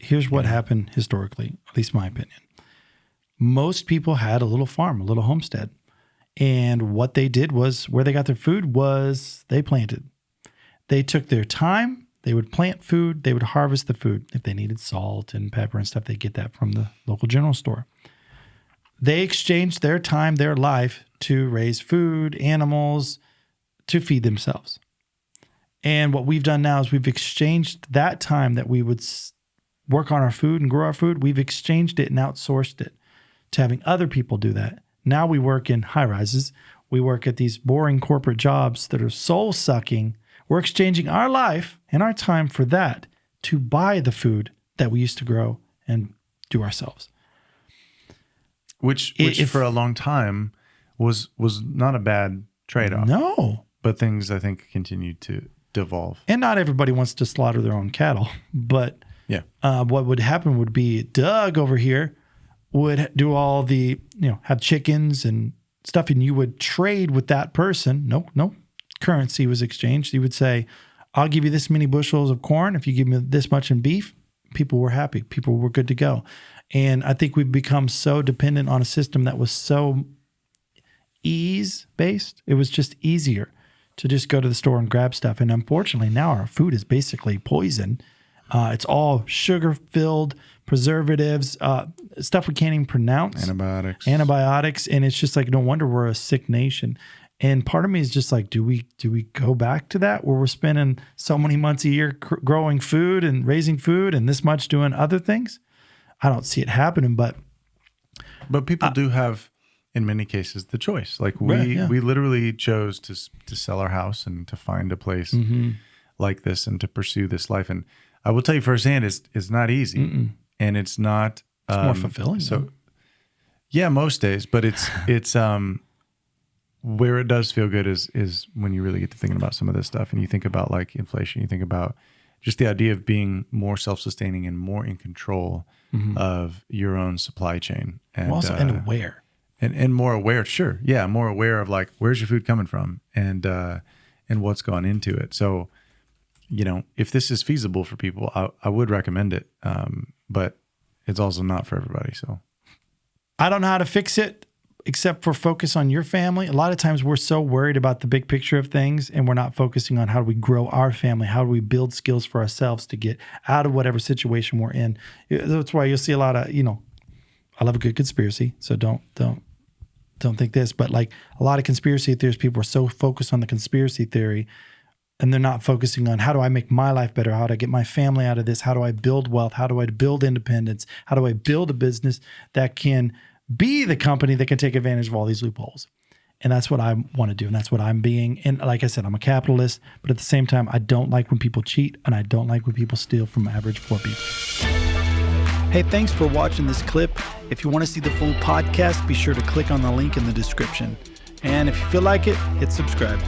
here's what happened historically, at least my opinion. Most people had a little farm, a little homestead. And what they did was, where they got their food was they planted. They took their time. They would plant food. They would harvest the food. If they needed salt and pepper and stuff, they get that from the local general store. They exchanged their time, their life, to raise food, animals, to feed themselves. And what we've done now is we've exchanged that time that we would work on our food and grow our food. We've exchanged it and outsourced it to having other people do that. Now we work in high rises. We work at these boring corporate jobs that are soul sucking. We're exchanging our life and our time for that to buy the food that we used to grow and do ourselves. Which for a long time was not a bad trade-off. No. But things, I think, continued to devolve. And not everybody wants to slaughter their own cattle. But what would happen would be Doug over here would do all the, have chickens and stuff, and you would trade with that person. No currency was exchanged. He would say, I'll give you this many bushels of corn if you give me this much in beef. People were happy. People were good to go. And I think we've become so dependent on a system that was so ease-based. It was just easier to just go to the store and grab stuff. And unfortunately, now our food is basically poison. It's all sugar-filled, preservatives, stuff we can't even pronounce. Antibiotics. And it's just like, no wonder we're a sick nation. And part of me is just like, do we go back to that where we're spending so many months a year growing food and raising food and this much doing other things? I don't see it happening, but people do have, in many cases, the choice. Like we literally chose to sell our house and to find a place like this and to pursue this life. And I will tell you firsthand, it's not easy. And it's not. It's more fulfilling. So, yeah, most days, but it's where it does feel good is when you really get to thinking about some of this stuff and you think about like inflation, you think about just the idea of being more self-sustaining and more in control of your own supply chain. And and aware. And more aware, sure. Yeah, more aware of like, where's your food coming from and what's gone into it. So, if this is feasible for people, I would recommend it. But it's also not for everybody. So I don't know how to fix it except for focus on your family. A lot of times we're so worried about the big picture of things and we're not focusing on how do we grow our family? How do we build skills for ourselves to get out of whatever situation we're in? That's why you'll see a lot of, I love a good conspiracy. So don't think this, but like a lot of conspiracy theorists, people are so focused on the conspiracy theory and they're not focusing on how do I make my life better? How do I get my family out of this? How do I build wealth? How do I build independence? How do I build a business that can be the company that can take advantage of all these loopholes? And that's what I want to do. And that's what I'm being. And like I said, I'm a capitalist, but at the same time, I don't like when people cheat and I don't like when people steal from average poor people. Hey, thanks for watching this clip. If you want to see the full podcast, be sure to click on the link in the description. And if you feel like it, hit subscribe.